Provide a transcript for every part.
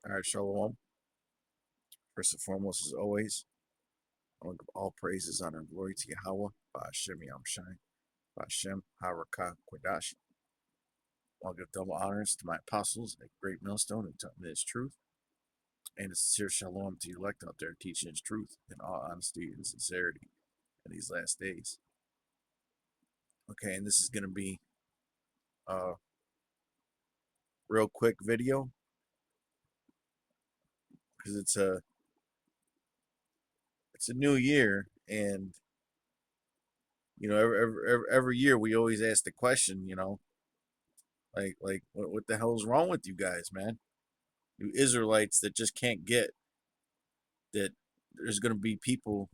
All right, Shalom. First and foremost, as always, I want to give all praises, honor, and glory to Yahweh, Ba'ashem Yam Shai, Ba'ashem Harakah Kodash. I want to give double honors to my apostles, a great millstone who taught me his truth, and a sincere shalom to you elect out there teaching his truth in all honesty and sincerity in these last days. Okay, and this is going to be a real quick video because it's a new year, and every year we always ask the question, like what the hell is wrong with you guys, man? You Israelites that just can't get that there's going to be people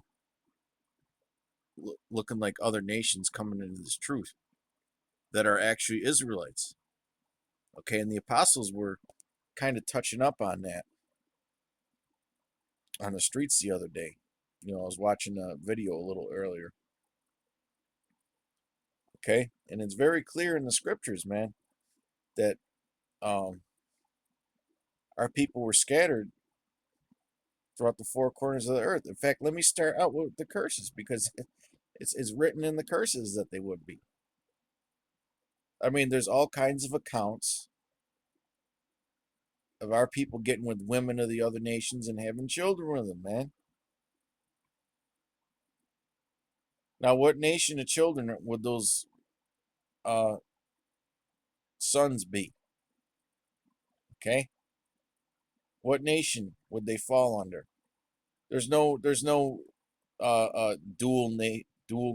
looking like other nations coming into this truth that are actually Israelites. Okay, and the apostles were kind of touching up on that on the streets the other day. I was watching a video a little earlier. Okay, and it's very clear in the scriptures, man, that um, our people were scattered throughout the four corners of the earth. In fact, let me start out with the curses because it's written in the curses that they would be. I mean, there's all kinds of accounts of our people getting with women of the other nations and having children with them, man. Now, what nation of children would those uh, sons be? Okay, what nation would they fall under? There's no dual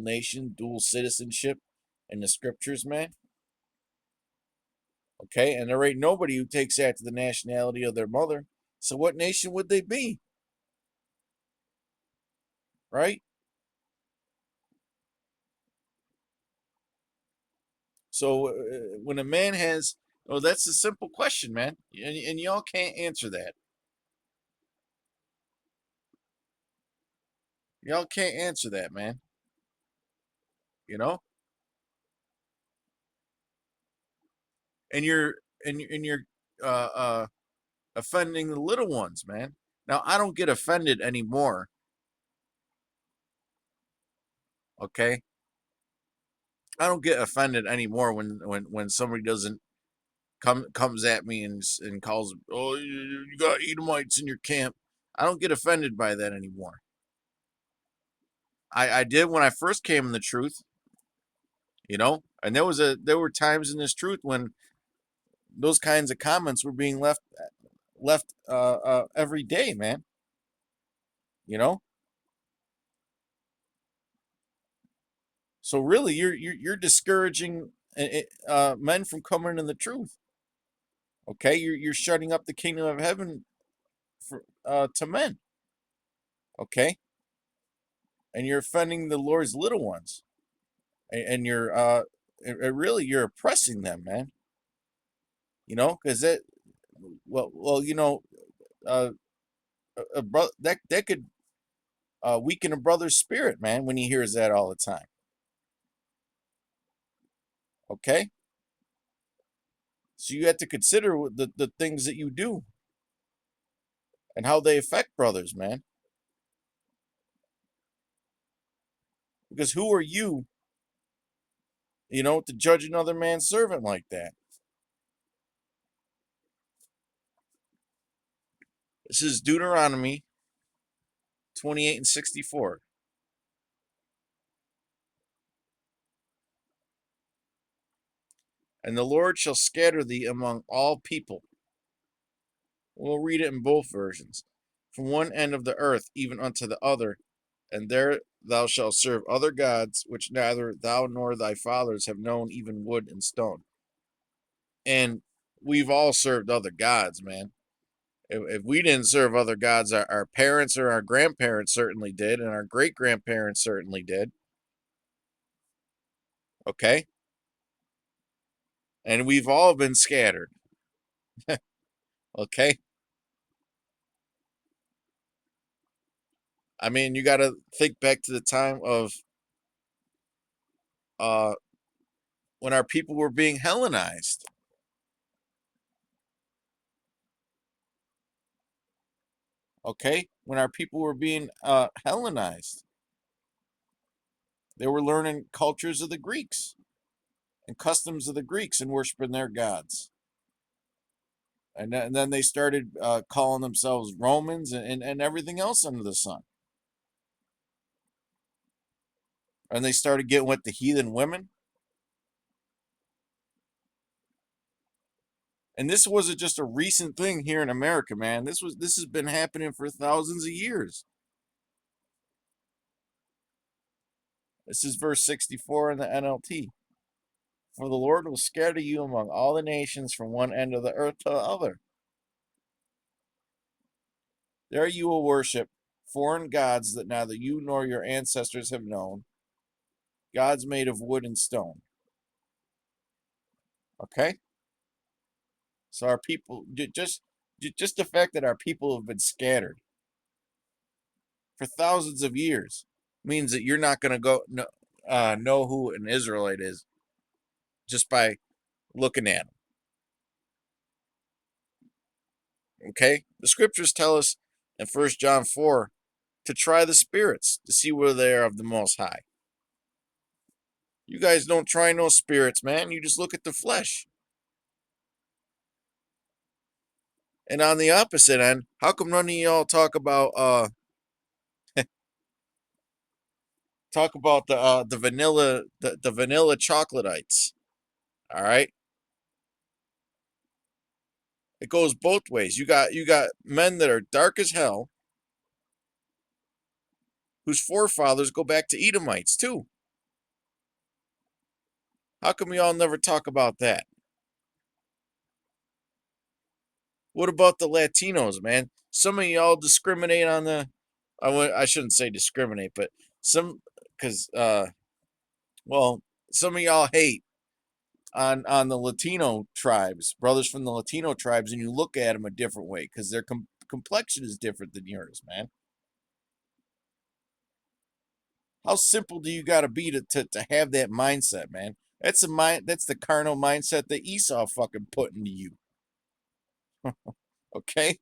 nation, dual citizenship in the scriptures, man. Okay, and there ain't nobody who takes after the nationality of their mother. So what nation would they be? Right? So when a man has, oh, that's a simple question, man, and y'all can't answer that. Y'all can't answer that, man. You know, and you're uh, uh, offending the little ones, man. Now I don't get offended anymore. Okay, I don't get offended anymore when somebody doesn't comes at me and calls, oh, you got Edomites in your camp. I don't get offended by that anymore. I did when I first came in the truth, and there were times in this truth when those kinds of comments were being left every day, man. You know, so really you're discouraging men from coming in the truth. Okay, you're shutting up the kingdom of heaven to men. Okay, and you're offending the Lord's little ones, and really you're oppressing them, man. Because well, uh, that could weaken a brother's spirit, man, when he hears that all the time. Okay, so you have to consider the things that you do and how they affect brothers, man. Because who are you, to judge another man's servant like that? This is Deuteronomy 28 and 64. And the Lord shall scatter thee among all people. We'll read it in both versions. From one end of the earth even unto the other, and there thou shalt serve other gods, which neither thou nor thy fathers have known, even wood and stone. And we've all served other gods, man. If we didn't serve other gods, our parents or our grandparents certainly did, and our great grandparents certainly did. Okay? And we've all been scattered. Okay? I mean, you got to think back to the time of uh, when our people were being Hellenized. okay, when our people were being Hellenized. They were learning cultures of the Greeks and customs of the Greeks and worshiping their gods. And then they started calling themselves Romans and everything else under the sun. And they started getting with the heathen women. And this wasn't just a recent thing here in America, man. This has been happening for thousands of years. This is verse 64 in the NLT. For the Lord will scatter you among all the nations from one end of the earth to the other. There you will worship foreign gods that neither you nor your ancestors have known, gods made of wood and stone. Okay? So our people, just the fact that our people have been scattered for thousands of years means that you're not going to know who an Israelite is just by looking at them. Okay? The scriptures tell us in 1 John 4 to try the spirits to see whether they are of the Most High. You guys don't try no spirits, man. You just look at the flesh. And on the opposite end, how come none of y'all talk about the vanilla the vanilla chocolatites? All right, it goes both ways. You got men that are dark as hell, whose forefathers go back to Edomites too. How come y'all never talk about that? What about the Latinos, man? Some of y'all discriminate on the. I shouldn't say discriminate, but some because well, some of y'all hate on the Latino tribes, brothers from the Latino tribes, and you look at them a different way because their complexion is different than yours, man. How simple do you got to be to have that mindset, man? That's the mind. That's the carnal mindset that Esau fucking put into you. Okay,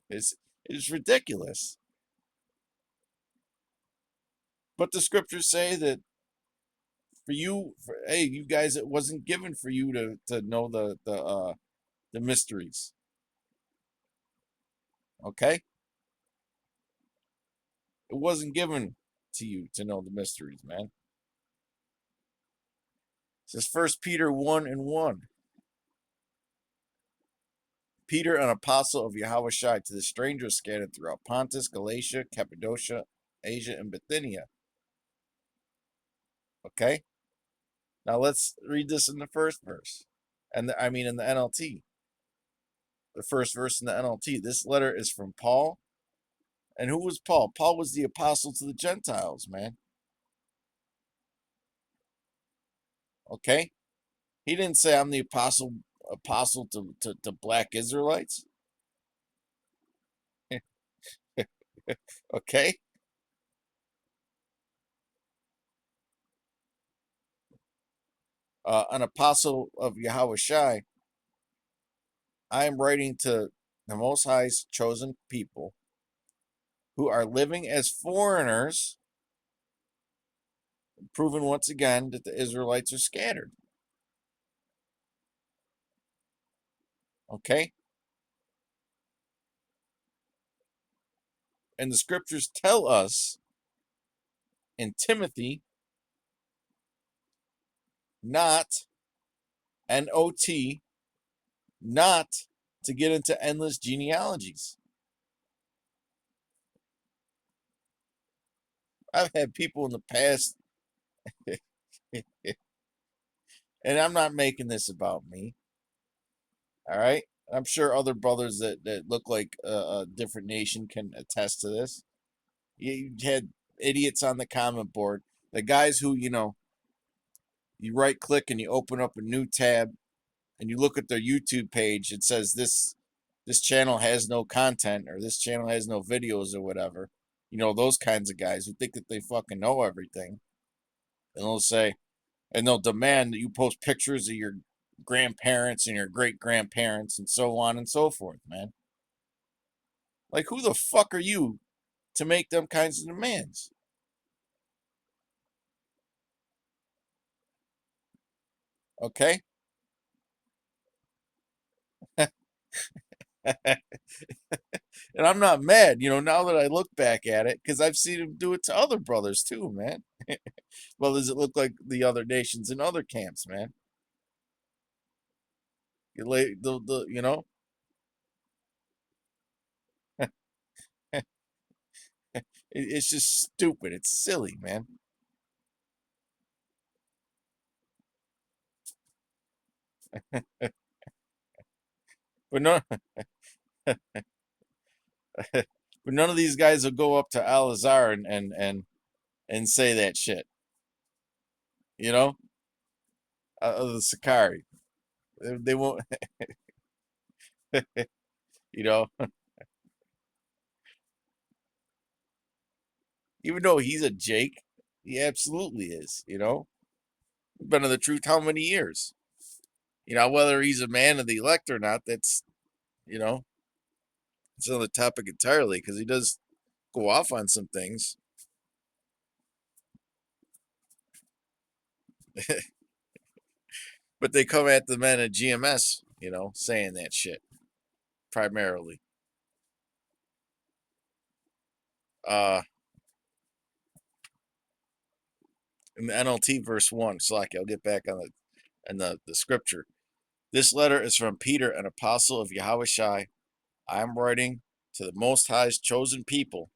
it's it's ridiculous. But the scriptures say that hey, you guys, it wasn't given for you to know the mysteries. Okay, it wasn't given to you to know the mysteries, man. It says 1 Peter 1:1. Peter, an apostle of Yahushua, to the strangers scattered throughout Pontus, Galatia, Cappadocia, Asia, and Bithynia. Okay, now let's read this in the first verse, and I mean in the NLT. The first verse in the NLT. This letter is from Paul. And who was Paul? Paul was the apostle to the Gentiles, man. Okay? He didn't say I'm the apostle to black Israelites. Okay? An apostle of Yahushai. I am writing to the Most High's chosen people who are living as foreigners, proving once again that the Israelites are scattered. Okay? And the scriptures tell us in Timothy not, N-O-T, not to get into endless genealogies. I've had people in the past, and I'm not making this about me. All right. I'm sure other brothers that look like a different nation can attest to this. You had idiots on the comment board, the guys who, you right click and you open up a new tab and you look at their YouTube page. It says this channel has no content or this channel has no videos or whatever. Those kinds of guys who think that they fucking know everything. And they'll demand that you post pictures of your grandparents and your great grandparents and so on and so forth, man. Like, who the fuck are you to make them kinds of demands? Okay? And I'm not mad, now that I look back at it, because I've seen him do it to other brothers too, man. Well, does it look like the other nations in other camps, man? It's just stupid. It's silly, man. But no, but none of these guys will go up to Al Azhar and say that shit. You know, the Sakari. They won't. You know, even though he's a Jake, he absolutely is. Been in the truth how many years? Whether he's a man of the elect or not, that's you know, it's another topic entirely because he does go off on some things. But they come at the men at GMS, saying that shit primarily. Uh, in the NLT verse 1, Slacky, I'll get back on the scripture. This letter is from Peter, an apostle of Yahweh Shai. I am writing to the Most High's chosen people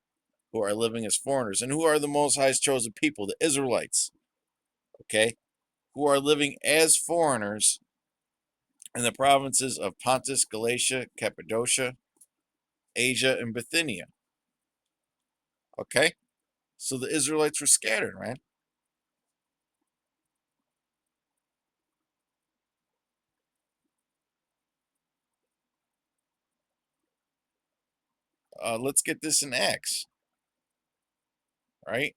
who are living as foreigners. And who are the Most High's chosen people? The Israelites, okay? Who are living as foreigners in the provinces of Pontus, Galatia, Cappadocia, Asia, and Bithynia, okay? So the Israelites were scattered, man. Let's get this in Acts, right?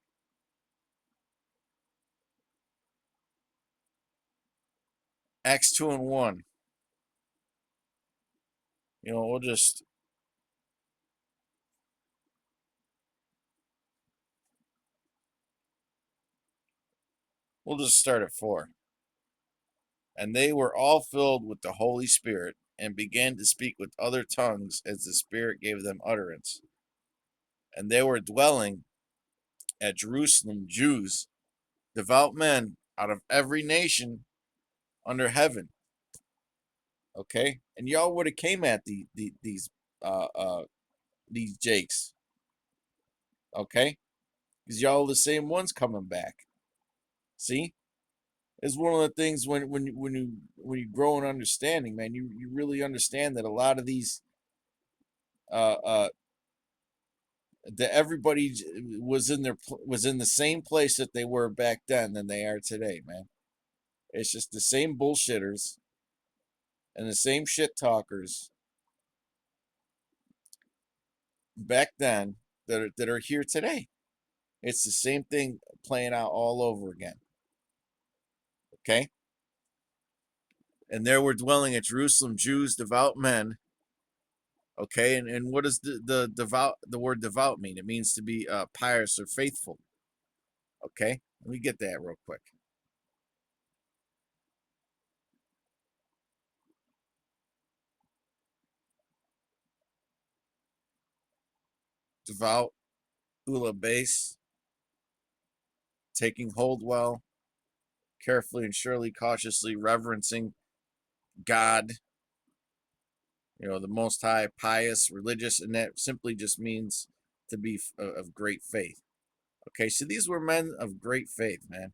Acts 2 and 1. We'll just start at 4. And they were all filled with the Holy Spirit and began to speak with other tongues as the Spirit gave them utterance. And they were dwelling at Jerusalem Jews, devout men out of every nation under heaven. Okay, and y'all would have came at uh uh these Jakes, okay, because y'all the same ones coming back. See, it's one of the things when you grow in understanding, man. You really understand that a lot of these uh uh that everybody was in the same place that they were back then than they are today, man. It's just the same bullshitters and the same shit talkers back then that are here today. It's the same thing playing out all over again. Okay? And there were dwelling at Jerusalem Jews, devout men. Okay, and what does the word devout mean? It means to be pious or faithful. Okay? Let me get that real quick. Devout, ula base, taking hold well, carefully and surely, cautiously, reverencing God, the Most High, pious, religious, and that simply just means to be of great faith. Okay, so these were men of great faith, man.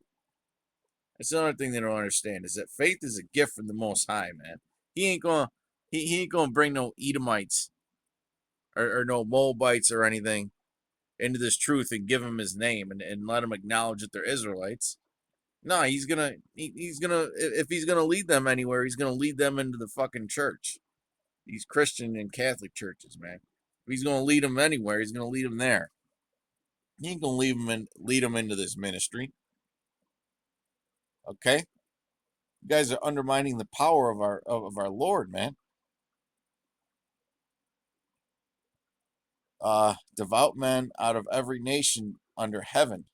That's another thing they don't understand is that faith is a gift from the Most High, man. He ain't gonna bring no Edomites or no Moabites or anything into this truth and give them his name and let them acknowledge that they're Israelites. No, he's gonna if he's gonna lead them anywhere, he's gonna lead them into the fucking church. These Christian and Catholic churches, man. If he's gonna lead them anywhere, he's gonna lead them there. He ain't gonna lead them into this ministry. Okay, you guys are undermining the power of our Lord, man. devout men out of every nation under heaven.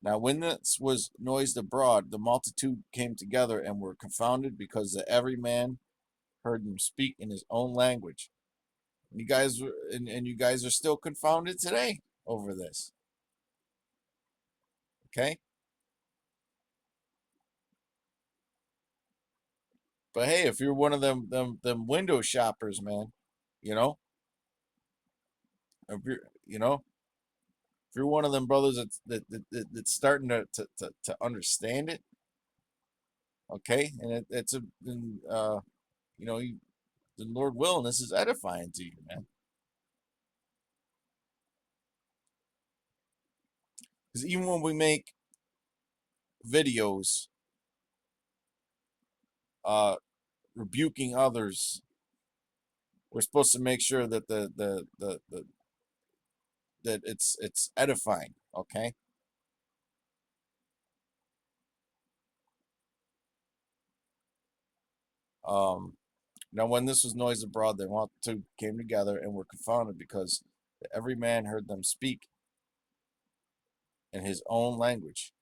Now, when this was noised abroad, the multitude came together and were confounded, because that every man heard them speak in his own language. And you guys are still confounded today over this. Okay? But hey, if you're one of them window shoppers, man, you know, if you're you know, if you're one of them brothers that's starting to understand it, okay, and it's a and, you know, the Lord willing, this is edifying to you, man. Because even when we make videos uh rebuking others, we're supposed to make sure that the that it's edifying, okay? Um Now when this was noised abroad, they multitude came together and were confounded, because every man heard them speak in his own language.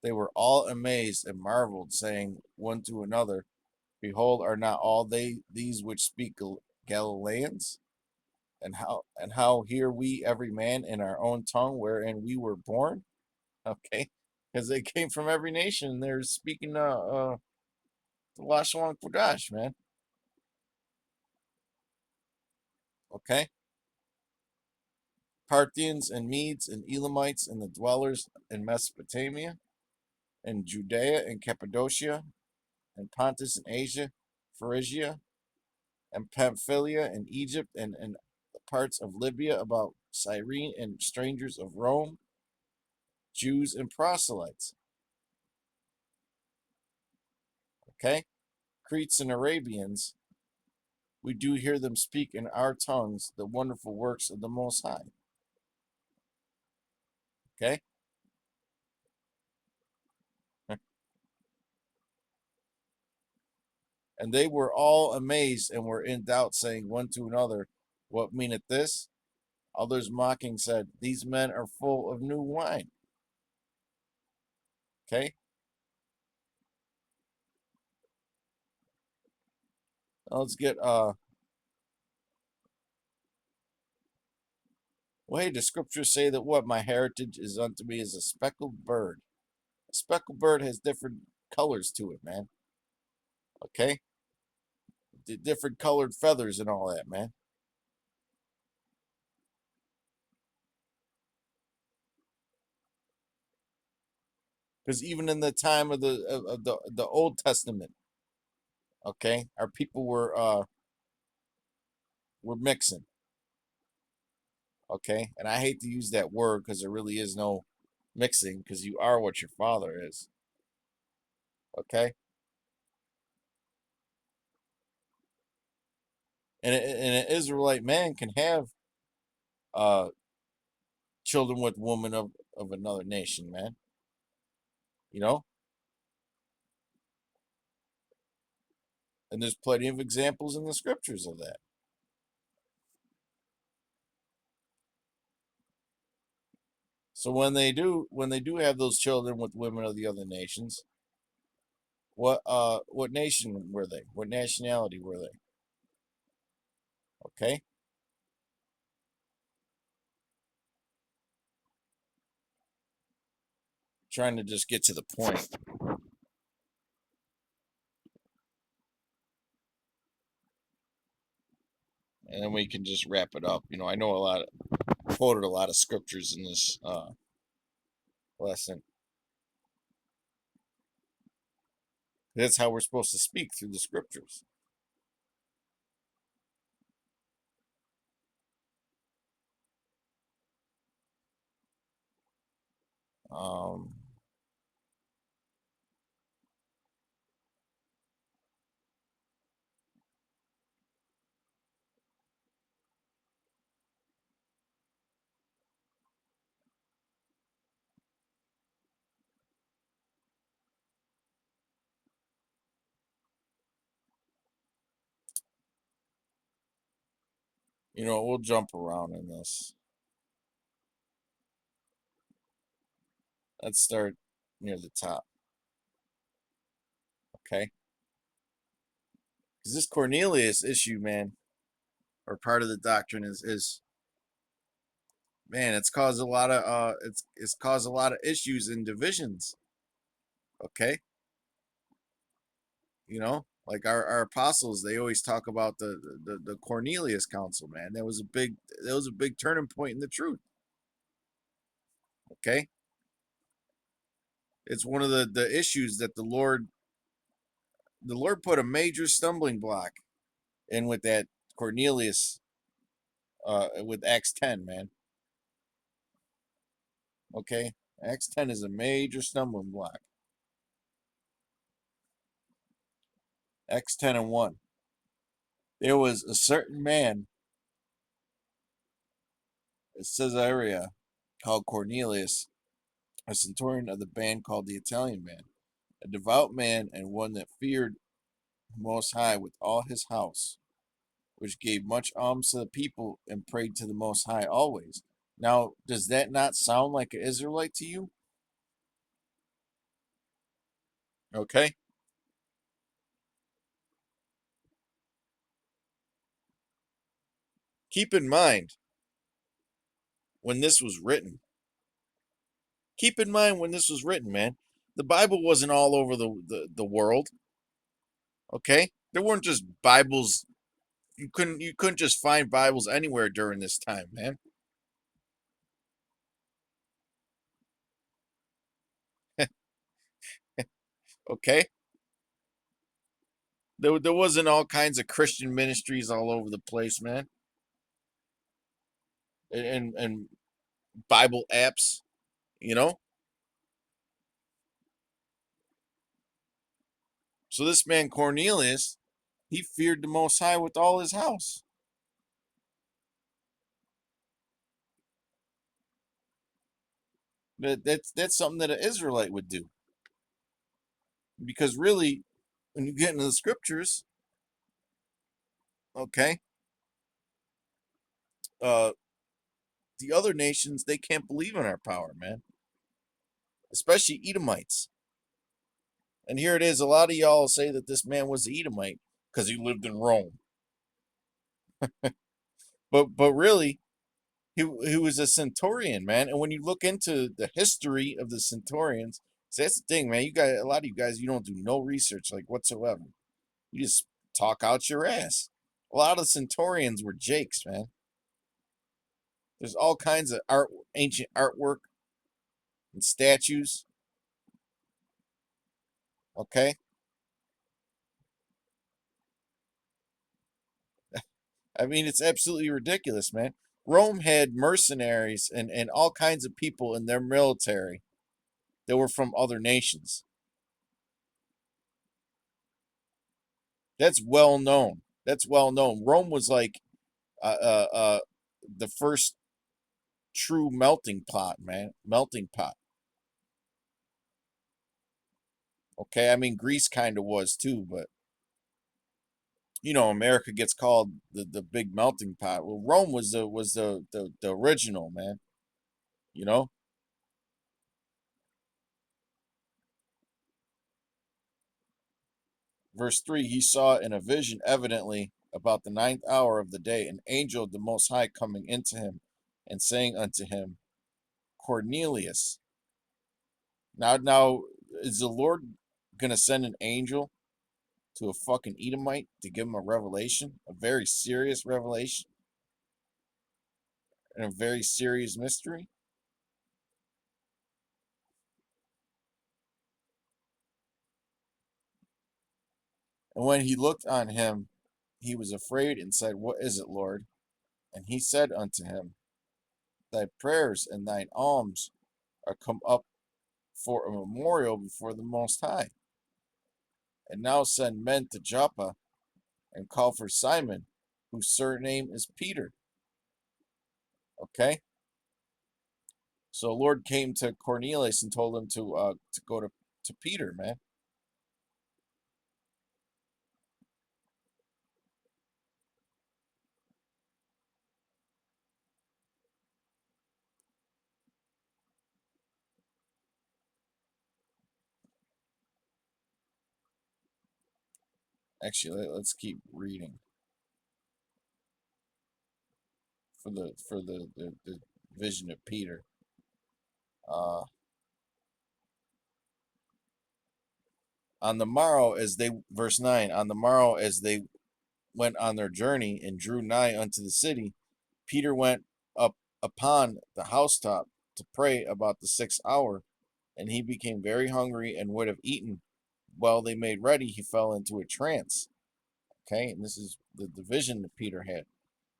They were all amazed and marveled, saying one to another, Behold, are not all these which speak Galileans? And how hear we every man in our own tongue wherein we were born? Okay, because they came from every nation. They're speaking the Lashon Kodash, man. Okay, Parthians and Medes and Elamites and the dwellers in Mesopotamia and Judea and Cappadocia and Pontus and Asia, Phrygia and Pamphylia and Egypt and the parts of Libya about Cyrene, and strangers of Rome, Jews and proselytes. Okay, Cretes and Arabians, we do hear them speak in our tongues the wonderful works of the Most High. Okay, and they were all amazed and were in doubt, saying one to another, What meaneth this? Others mocking said, These men are full of new wine. Okay, now let's get well, hey, the scriptures say that what? My heritage is unto me as a speckled bird. A speckled bird has different colors to it, man. Okay, different colored feathers and all that, man. Because even in the time of the Old Testament, okay, our people were mixing, okay, and I hate to use that word because there really is no mixing, because you are what your father is, okay, and an Israelite man can have uh children with women of another nation, man. You know, and there's plenty of examples in the scriptures of that. So when they do have those children with women of the other nations, what nation were they? What nationality were they? Okay, trying to just get to the point, and then we can just wrap it up. I know quoted a lot of scriptures in this lesson. That's how we're supposed to speak, through the scriptures. Um, We'll jump around in this. Let's start near the top, okay? Because this Cornelius issue, man, or part of the doctrine is man, it's caused a lot of it's caused a lot of issues and divisions. Okay, like our apostles, they always talk about the Cornelius Council, man. That was a big turning point in the truth. Okay, it's one of the issues that the Lord put a major stumbling block in with that Cornelius, with Acts 10, man. Okay, Acts 10 is a major stumbling block. Acts 10 and 1. There was a certain man at Caesarea called Cornelius, a centurion of the band called the Italian band, a devout man and one that feared the Most High with all his house, which gave much alms to the people and prayed to the Most High always. Now, does that not sound like an Israelite to you? Okay. Keep in mind when this was written. Keep in mind when this was written, man. The Bible wasn't all over the world. Okay? There weren't just Bibles. You couldn't just find Bibles anywhere during this time, man. Okay? There wasn't all kinds of Christian ministries all over the place, man. And Bible apps, you know? So this man Cornelius, he feared the Most High with all his house. That's something that an Israelite would do. Because really, when you get into the scriptures, okay, uh, the other nations, they can't believe in our power, man. Especially Edomites. And here it is. A lot of y'all say that this man was an Edomite because he lived in Rome. But really, he was a centurion, man. And when you look into the history of the centurions, see, that's the thing, man. A lot of you guys, you don't do no research like whatsoever. You just talk out your ass. A lot of centurions were jakes, man. There's all kinds of ancient artwork and statues. Okay, I mean it's absolutely ridiculous, man. Rome had mercenaries and all kinds of people in their military that were from other nations. That's well known. That's well known. Rome was like uh, uh, uh, the first true melting pot, man. Melting pot. Okay, I mean Greece kind of was too, but America gets called the big melting pot. Well, Rome was the original, man. You know, verse 3, he saw in a vision evidently about the ninth hour of the day an angel of the Most High coming into him and saying unto him, Cornelius. Now, is the Lord going to send an angel to a fucking Edomite to give him a revelation, a very serious revelation, and a very serious mystery? And when he looked on him, he was afraid and said, What is it, Lord? And he said unto him, Thy prayers and thine alms are come up for a memorial before the Most High. And now send men to Joppa and call for Simon, whose surname is Peter. Okay? So the Lord came to Cornelius and told him to go to Peter, man. Actually, let's keep reading for the vision of Peter. Uh, on the morrow, as they verse 9, on the morrow as they went on their journey and drew nigh unto the city, Peter went up upon the housetop to pray about the 6th hour, and he became very hungry and would have eaten. While they made ready, he fell into a trance. Okay, and this is the vision that Peter had,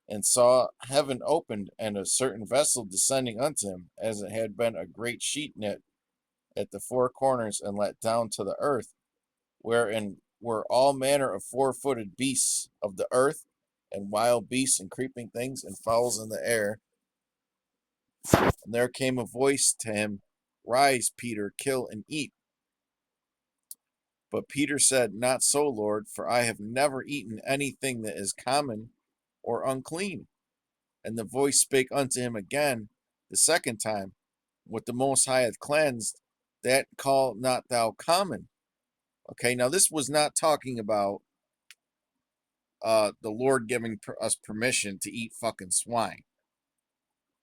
and saw heaven opened, and a certain vessel descending unto him, as it had been a great sheet knit at the four corners and let down to the earth, wherein were all manner of four-footed beasts of the earth, and wild beasts, and creeping things, and fowls in the air. And there came a voice to him, Rise, Peter, kill and eat. But Peter said, Not so, Lord, for I have never eaten anything that is common or unclean. And the voice spake unto him again the second time, What the Most High hath cleansed, that call not thou common. Okay, now this was not talking about the Lord giving us permission to eat fucking swine.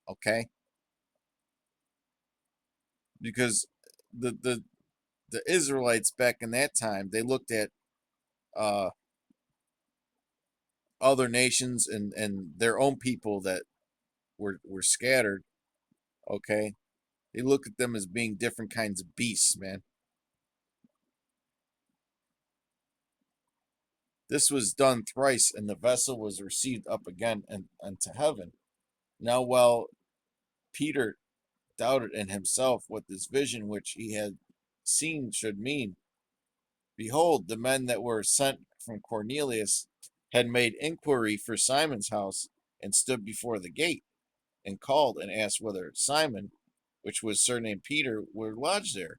Okay, because the the the Israelites back in that time, they looked at uh, other nations and their own people that were scattered. Okay, they looked at them as being different kinds of beasts, man. This was done thrice, and the vessel was received up again and unto heaven. Now, while Peter doubted in himself what this vision which he had seen should mean, behold, the men that were sent from Cornelius had made inquiry for Simon's house, and stood before the gate, and called and asked whether Simon, which was surnamed Peter, would lodge there.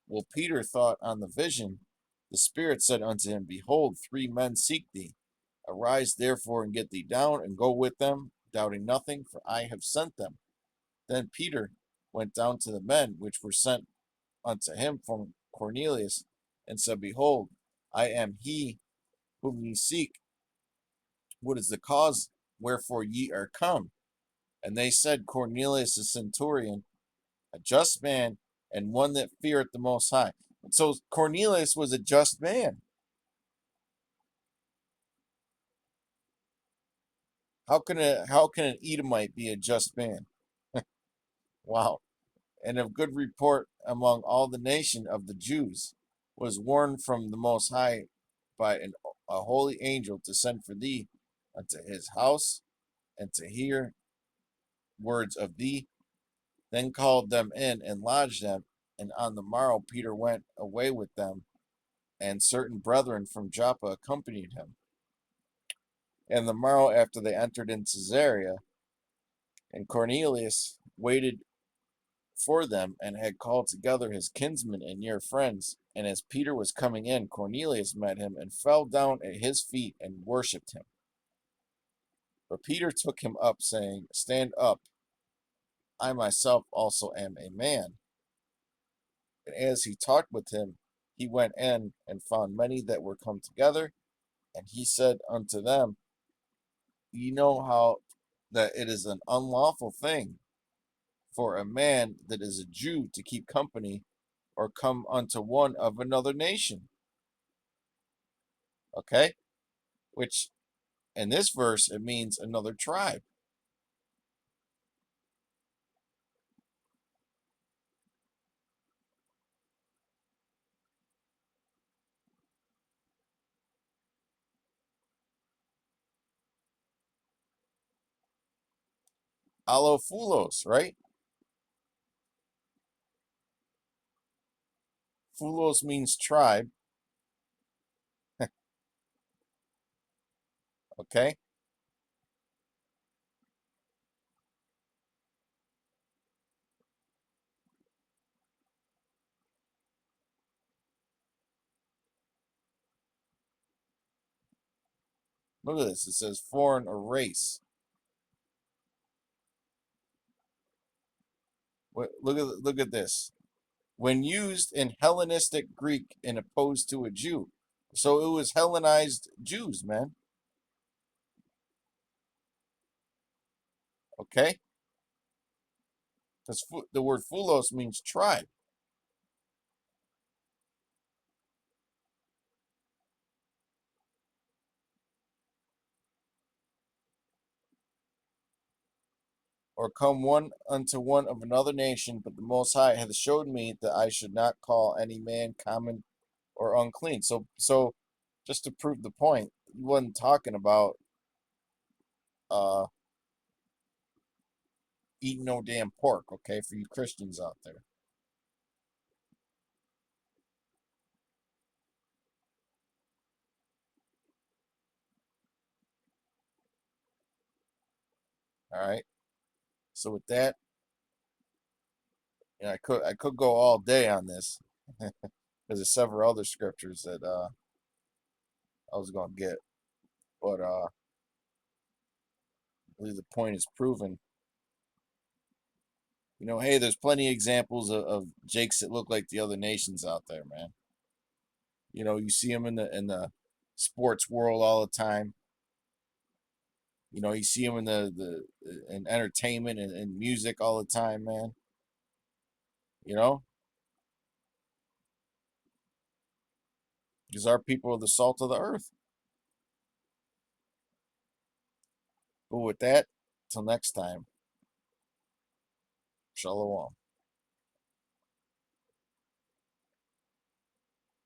Well, Peter thought on the vision. The Spirit said unto him, Behold, 3 men seek thee. Arise therefore and get thee down, and go with them, doubting nothing, for I have sent them. Then Peter went down to the men which were sent unto him from Cornelius, and said, Behold, I am he whom ye seek. What is the cause wherefore ye are come? And they said, Cornelius the centurion, a just man, and one that feareth the Most High. So Cornelius was a just man. How can an Edomite be a just man? Wow. And of good report among all the nation of the Jews, was warned from the Most High by a holy angel to send for thee unto his house, and to hear words of thee. Then called them in and lodged them. And on the morrow Peter went away with them, and certain brethren from Joppa accompanied him. And the morrow after they entered in Caesarea, and Cornelius waited for them, and had called together his kinsmen and near friends. And as Peter was coming in, Cornelius met him, and fell down at his feet and worshipped him. But Peter took him up, saying, Stand up, I myself also am a man. And as he talked with him, he went in and found many that were come together. And he said unto them, Ye know how that it is an unlawful thing for a man that is a Jew to keep company or come unto one of another nation. Okay? Which in this verse, it means another tribe. Allophulos, right? Phulos means tribe. Okay? Look at this. It says foreign or race. Look at this. When used in Hellenistic Greek and opposed to a Jew. So it was Hellenized Jews, man. Okay, because the word "phulos" means tribe, or come one unto one of another nation. But the Most High hath showed me that I should not call any man common or unclean. So, just to prove the point, he wasn't talking about uh eating no damn pork. Okay, for you Christians out there. All right. So with that, I could go all day on this. There's several other scriptures that I was gonna get, but I believe the point is proven. Hey, there's plenty of examples of Jakes that look like the other nations out there, man. You see them in the sports world all the time. You see them in in entertainment and music all the time, man. You know, because our people are the salt of the earth. But with that, till next time, shalom.